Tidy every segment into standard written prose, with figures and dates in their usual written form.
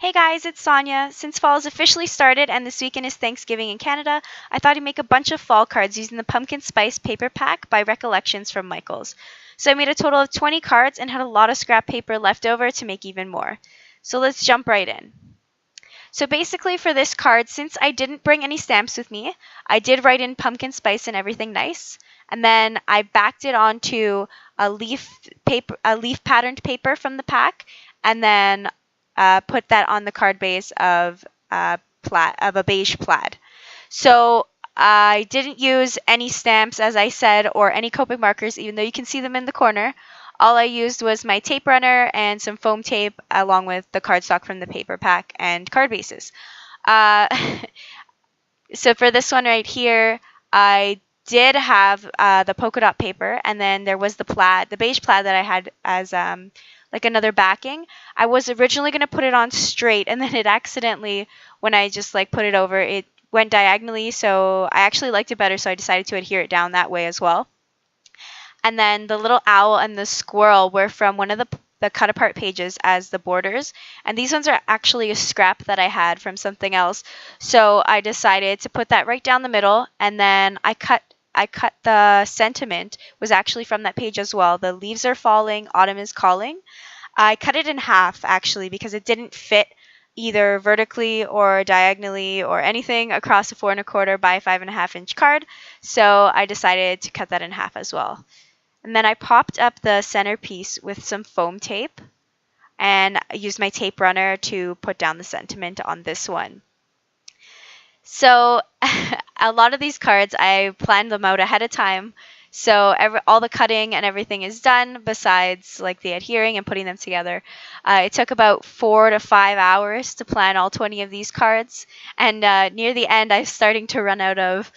Hey guys, it's Sonja. Since fall has officially started and this weekend is Thanksgiving in Canada, I thought I'd make a bunch of fall cards using the pumpkin spice paper pack by Recollections from Michaels. So I made a total of 20 cards and had a lot of scrap paper left over to make even more. So let's jump right in. So basically for this card, since I didn't bring any stamps with me, I did write in pumpkin spice and everything nice. And then I backed it onto a leaf patterned paper from the pack, and then put that on the card base of a beige plaid. So I didn't use any stamps, as I said, or any Copic markers, even though you can see them in the corner. All I used was my tape runner and some foam tape, along with the cardstock from the paper pack and card bases. Uh, so for this one right here, I did have the polka dot paper, and then there was the beige plaid that I had as like another backing. I was originally going to put it on straight, and then it accidentally, when I just like put it over, it went diagonally, so I actually liked it better, so I decided to adhere it down that way as well. And then the little owl and the squirrel were from one of the cut apart pages as the borders, and these ones are actually a scrap that I had from something else, so I decided to put that right down the middle, and then I cut the sentiment was actually from that page as well. The leaves are falling, autumn is calling. I cut it in half actually because it didn't fit either vertically or diagonally or anything across a 4 1/4 by 5 1/2 inch card. So I decided to cut that in half as well. And then I popped up the centerpiece with some foam tape, and I used my tape runner to put down the sentiment on this one. So a lot of these cards, I planned them out ahead of time. So all the cutting and everything is done besides like the adhering and putting them together. It took about 4 to 5 hours to plan all 20 of these cards. And near the end, I was starting to run out of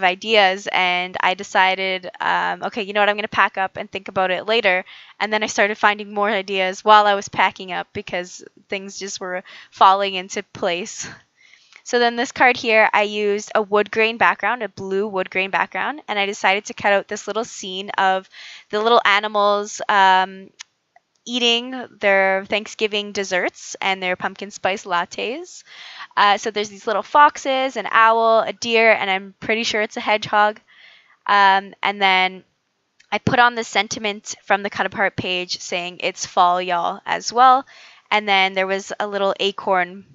ideas, and I decided, okay, you know what, I'm going to pack up and think about it later. And then I started finding more ideas while I was packing up because things just were falling into place. So then this card here, I used a wood grain background, a blue wood grain background, and I decided to cut out this little scene of the little animals eating their Thanksgiving desserts and their pumpkin spice lattes. So there's these little foxes, an owl, a deer, and I'm pretty sure it's a hedgehog. And then I put on the sentiment from the cut apart page saying it's fall, y'all, as well. And then there was a little acorn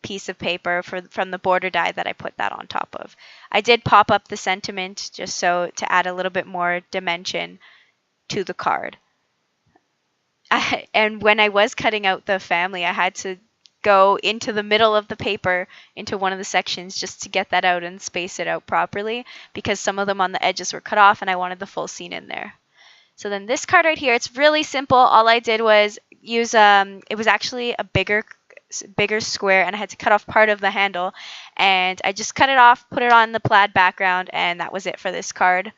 piece of paper from the border die that I put that on top of. I did pop up the sentiment just so to add a little bit more dimension to the card. And when I was cutting out the family, I had to go into the middle of the paper into one of the sections just to get that out and space it out properly, because some of them on the edges were cut off and I wanted the full scene in there. So then this card right here, it's really simple. All I did was use it was actually a bigger square, and I had to cut off part of the handle, and I just cut it off, put it on the plaid background, and that was it for this card.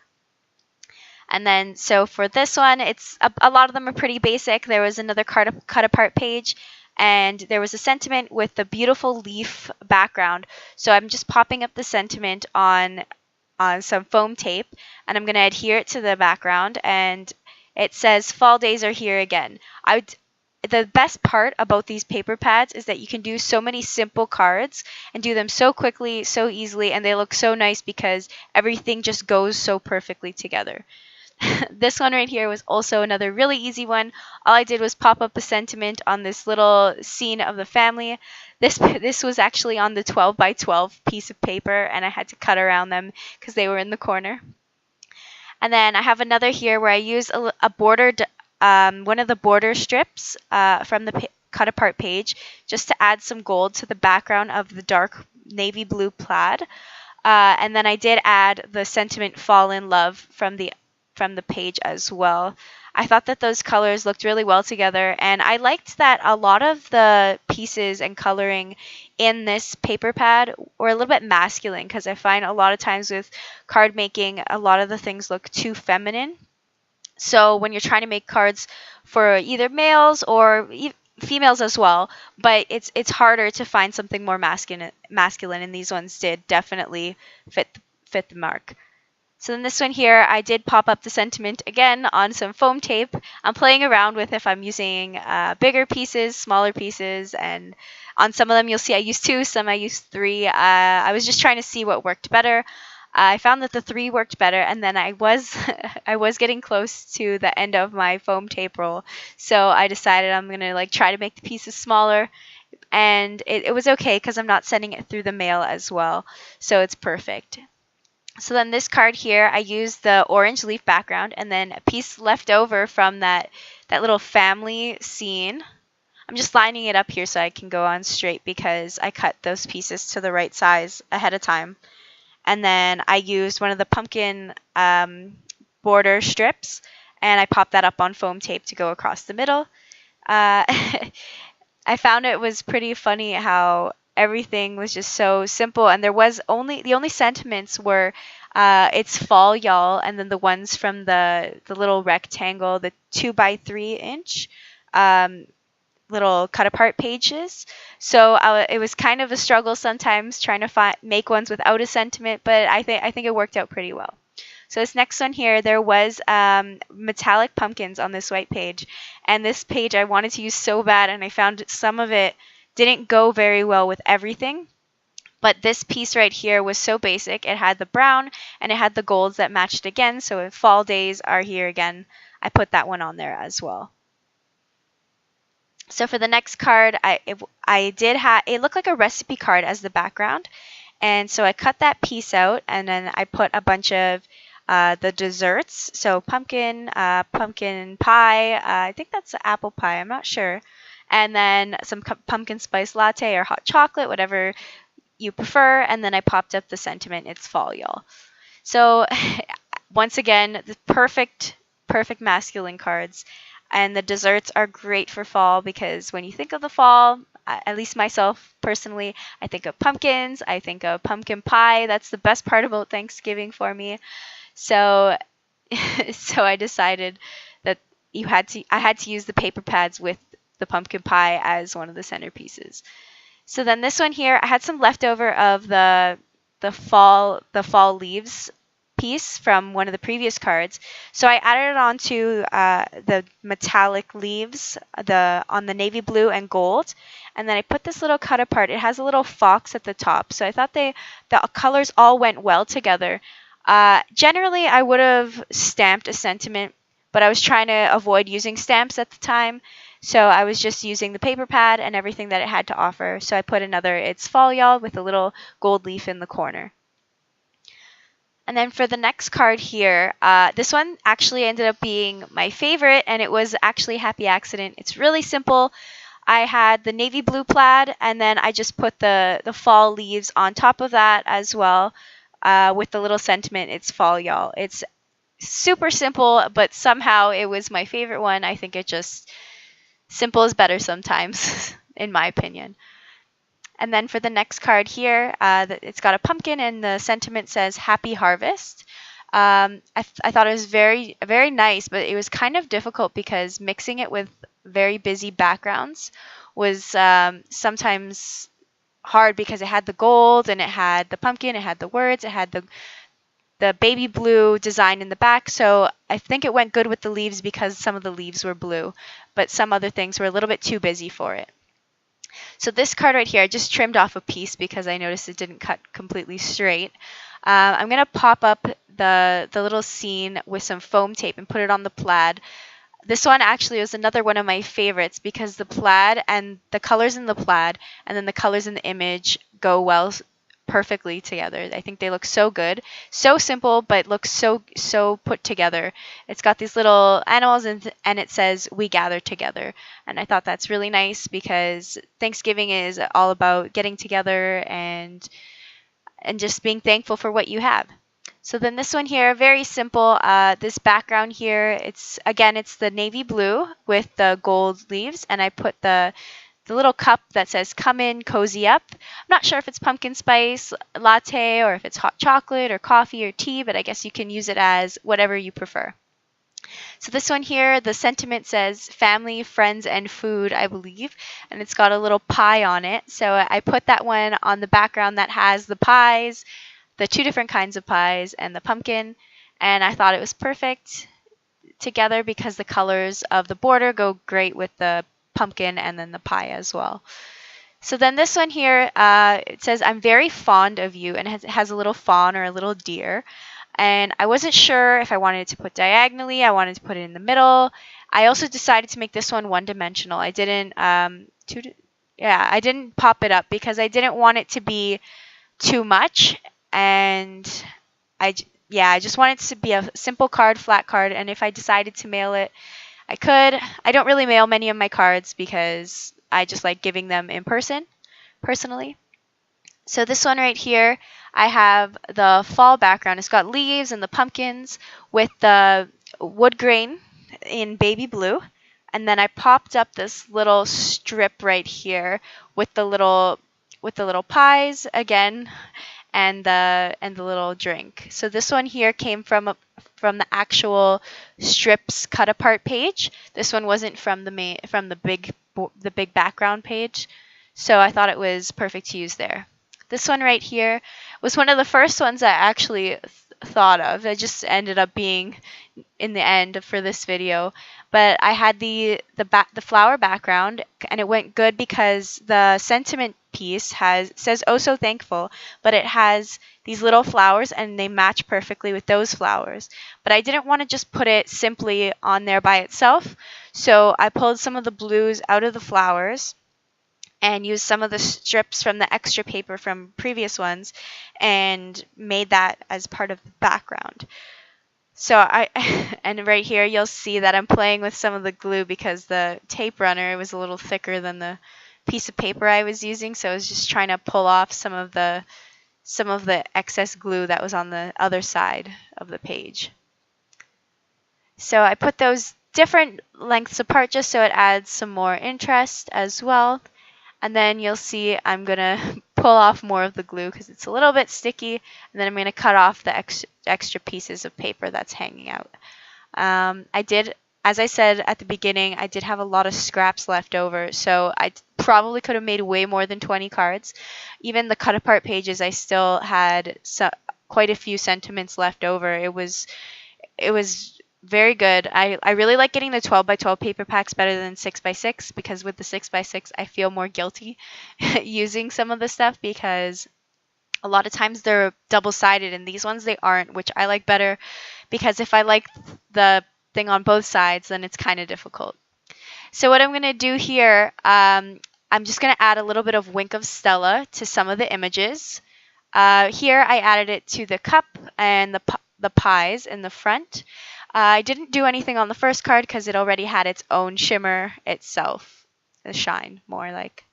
And then so for this one, it's a lot of them are pretty basic. There was another cut apart page, and there was a sentiment with the beautiful leaf background. So I'm just popping up the sentiment on some foam tape, and I'm going to adhere it to the background, and it says fall days are here again. The best part about these paper pads is that you can do so many simple cards and do them so quickly, so easily, and they look so nice because everything just goes so perfectly together. This one right here was also another really easy one. All I did was pop up a sentiment on this little scene of the family. This was actually on the 12 by 12 piece of paper, and I had to cut around them because they were in the corner. And then I have another here where I use a border, one of the border strips from the cut apart page, just to add some gold to the background of the dark navy blue plaid. And then I did add the sentiment fall in love from the page as well. I thought that those colors looked really well together, and I liked that a lot of the pieces and coloring in this paper pad were a little bit masculine, because I find a lot of times with card making, a lot of the things look too feminine. So when you're trying to make cards for either males or females as well, but it's harder to find something more masculine, and these ones did definitely fit the mark. So then this one here, I did pop up the sentiment again on some foam tape. I'm playing around with if I'm using bigger pieces, smaller pieces, and on some of them you'll see I used 2, some I used 3. I was just trying to see what worked better. I found that the 3 worked better, and then I was I was getting close to the end of my foam tape roll, so I decided I'm gonna like try to make the pieces smaller, and it was okay because I'm not sending it through the mail as well, so it's perfect. So then this card here, I used the orange leaf background and then a piece left over from that little family scene. I'm just lining it up here so I can go on straight because I cut those pieces to the right size ahead of time. And then I used one of the pumpkin border strips and I popped that up on foam tape to go across the middle. I found it was pretty funny how everything was just so simple, and there was the only sentiments were it's fall, y'all, and then the ones from the little rectangle, the 2x3 inch little cut apart pages. So it was kind of a struggle sometimes trying to make ones without a sentiment, but I think it worked out pretty well. So this next one here, there was metallic pumpkins on this white page. And this page I wanted to use so bad, and I found some of it didn't go very well with everything. But this piece right here was so basic. It had the brown, and it had the golds that matched again. So if fall days are here again, I put that one on there as well. So for the next card, it looked like a recipe card as the background. And so I cut that piece out, and then I put a bunch of the desserts, so pumpkin pie, I think that's apple pie, I'm not sure, and then some pumpkin spice latte or hot chocolate, whatever you prefer, and then I popped up the sentiment, it's fall, y'all. So once again, the perfect masculine cards, and the desserts are great for fall because when you think of the fall, at least myself personally, I think of pumpkins, I think of pumpkin pie, that's the best part about Thanksgiving for me. So I decided that I had to use the paper pads with the pumpkin pie as one of the centerpieces. So then this one here, I had some leftover of the fall leaves piece from one of the previous cards. So I added it onto the metallic leaves on the navy blue and gold. And then I put this little cut apart. It has a little fox at the top. So I thought the colors all went well together. Generally, I would have stamped a sentiment, but I was trying to avoid using stamps at the time. So I was just using the paper pad and everything that it had to offer. So I put another It's Fall, Y'all with a little gold leaf in the corner. And then for the next card here, this one actually ended up being my favorite, and it was actually a happy accident. It's really simple. I had the navy blue plaid, and then I just put the fall leaves on top of that as well. With the little sentiment, it's fall, y'all. It's super simple, but somehow it was my favorite one. I think simple is better sometimes, in my opinion. And then for the next card here, it's got a pumpkin, and the sentiment says Happy Harvest. I thought it was very, very nice, but it was kind of difficult because mixing it with very busy backgrounds was sometimes hard because it had the gold and it had the pumpkin, it had the words, it had the baby blue design in the back. So I think it went good with the leaves because some of the leaves were blue, but some other things were a little bit too busy for it. So this card right here, I just trimmed off a piece because I noticed it didn't cut completely straight. I'm going to pop up the little scene with some foam tape and put it on the plaid. This one actually was another one of my favorites because the plaid and the colors in the plaid and then the colors in the image go well perfectly together. I think they look so good. So simple, but looks so put together. It's got these little animals and it says, "We gather together." And I thought that's really nice because Thanksgiving is all about getting together and just being thankful for what you have. So then this one here, very simple. This background here, it's the navy blue with the gold leaves, and I put the little cup that says "Come in, cozy up." I'm not sure if it's pumpkin spice latte or if it's hot chocolate or coffee or tea, but I guess you can use it as whatever you prefer. So this one here, the sentiment says family, friends, and food, I believe, and it's got a little pie on it. So I put that one on the background that has the pies, the 2 different kinds of pies, and the pumpkin. and I thought it was perfect together because the colors of the border go great with the pumpkin and then the pie as well. So then this one here, it says, I'm very fond of you, and it has a little fawn or a little deer. And I wasn't sure if I wanted to put diagonally, I wanted to put it in the middle. I also decided to make this one dimensional. I didn't, I didn't pop it up because I didn't want it to be too much. And I just wanted it to be a simple card, flat card. And if I decided to mail it, I could. I don't really mail many of my cards because I just like giving them in person, personally. So this one right here, I have the fall background. It's got leaves and the pumpkins with the wood grain in baby blue. And then I popped up this little strip right here with the little pies again, and the little drink. So this one here came from the actual strips cut apart page. This one wasn't from the big background page. So I thought it was perfect to use there. This one right here was one of the first ones I actually thought of. It just ended up being in the end for this video. But I had the flower background, and it went good because the sentiment piece says "Oh so thankful," but it has these little flowers and they match perfectly with those flowers. But I didn't want to just put it simply on there by itself, so I pulled some of the blues out of the flowers and used some of the strips from the extra paper from previous ones and made that as part of the background. So and right here you'll see that I'm playing with some of the glue because the tape runner was a little thicker than the piece of paper I was using, so I was just trying to pull off some of the excess glue that was on the other side of the page. So I put those different lengths apart just so it adds some more interest as well. And then you'll see I'm going to pull off more of the glue because it's a little bit sticky. And then I'm going to cut off the extra pieces of paper that's hanging out. I did, as I said at the beginning, I did have a lot of scraps left over. So I probably could have made way more than 20 cards. Even the cut apart pages, I still had quite a few sentiments left over. It was very good. I really like getting the 12 by 12 paper packs better than 6 by 6 because with the 6 by 6 I feel more guilty using some of the stuff because a lot of times they're double-sided and these ones they aren't, which I like better because if I like the thing on both sides then it's kind of difficult. So what I'm going to do here, I'm just going to add a little bit of Wink of Stella to some of the images. Here I added it to the cup and the pies in the front. I didn't do anything on the first card because it already had its own shimmer itself, the shine more like.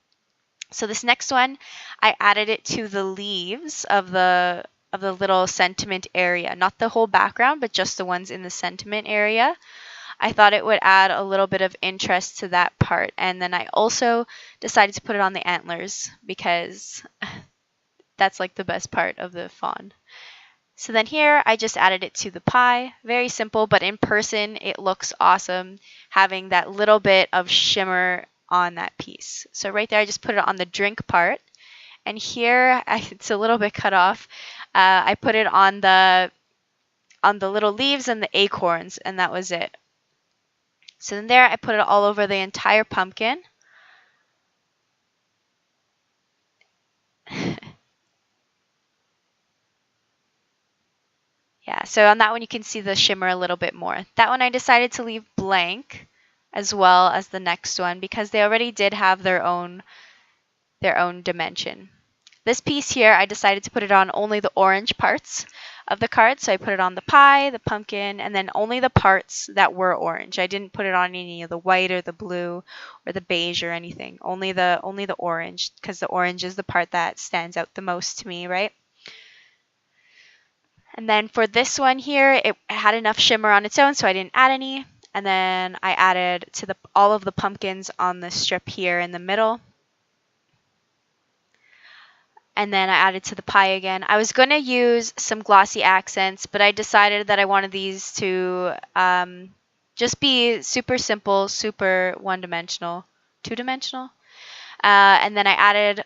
So this next one, I added it to the leaves of the little sentiment area, not the whole background, but just the ones in the sentiment area. I thought it would add a little bit of interest to that part. And then I also decided to put it on the antlers because that's like the best part of the fawn. So then here I just added it to the pie. Very simple, but in person it looks awesome having that little bit of shimmer on that piece. So right there I just put it on the drink part. And here it's a little bit cut off. I put it on the little leaves and the acorns, and that was it. So then there I put it all over the entire pumpkin. Yeah, so on that one you can see the shimmer a little bit more. That one I decided to leave blank as well as the next one because they already did have their own dimension. This piece here I decided to put it on only the orange parts of the card, so I put it on the pie, the pumpkin, and then only the parts that were orange. I didn't put it on any of the white or the blue or the beige or anything. Only the orange because the orange is the part that stands out the most to me, right? And then for this one here, it had enough shimmer on its own, so I didn't add any. And then I added to all of the pumpkins on the strip here in the middle. And then I added to the pie again. I was going to use some glossy accents, but I decided that I wanted these to just be super simple, super one-dimensional, two-dimensional. And then I added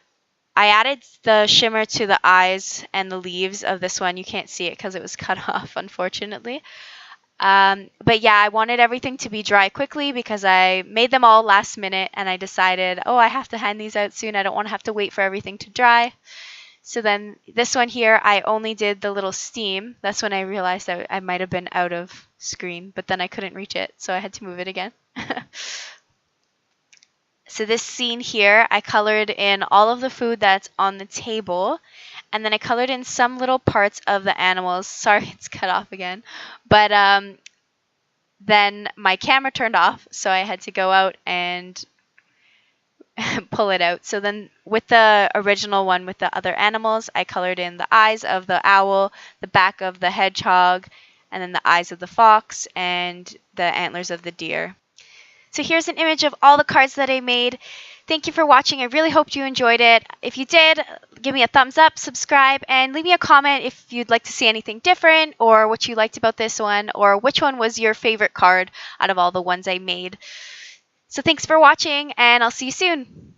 I added the shimmer to the eyes and the leaves of this one. You can't see it because it was cut off, unfortunately. But yeah, I wanted everything to be dry quickly because I made them all last minute and I decided, oh, I have to hand these out soon. I don't want to have to wait for everything to dry. So then this one here, I only did the little steam. That's when I realized that I might have been out of screen, but then I couldn't reach it, so I had to move it again. So this scene here, I colored in all of the food that's on the table, and then I colored in some little parts of the animals. Sorry, it's cut off again. But then my camera turned off, so I had to go out and pull it out. So then with the original one with the other animals, I colored in the eyes of the owl, the back of the hedgehog, and then the eyes of the fox and the antlers of the deer. So here's an image of all the cards that I made. Thank you for watching. I really hope you enjoyed it. If you did, give me a thumbs up, subscribe, and leave me a comment if you'd like to see anything different or what you liked about this one or which one was your favorite card out of all the ones I made. So thanks for watching, and I'll see you soon.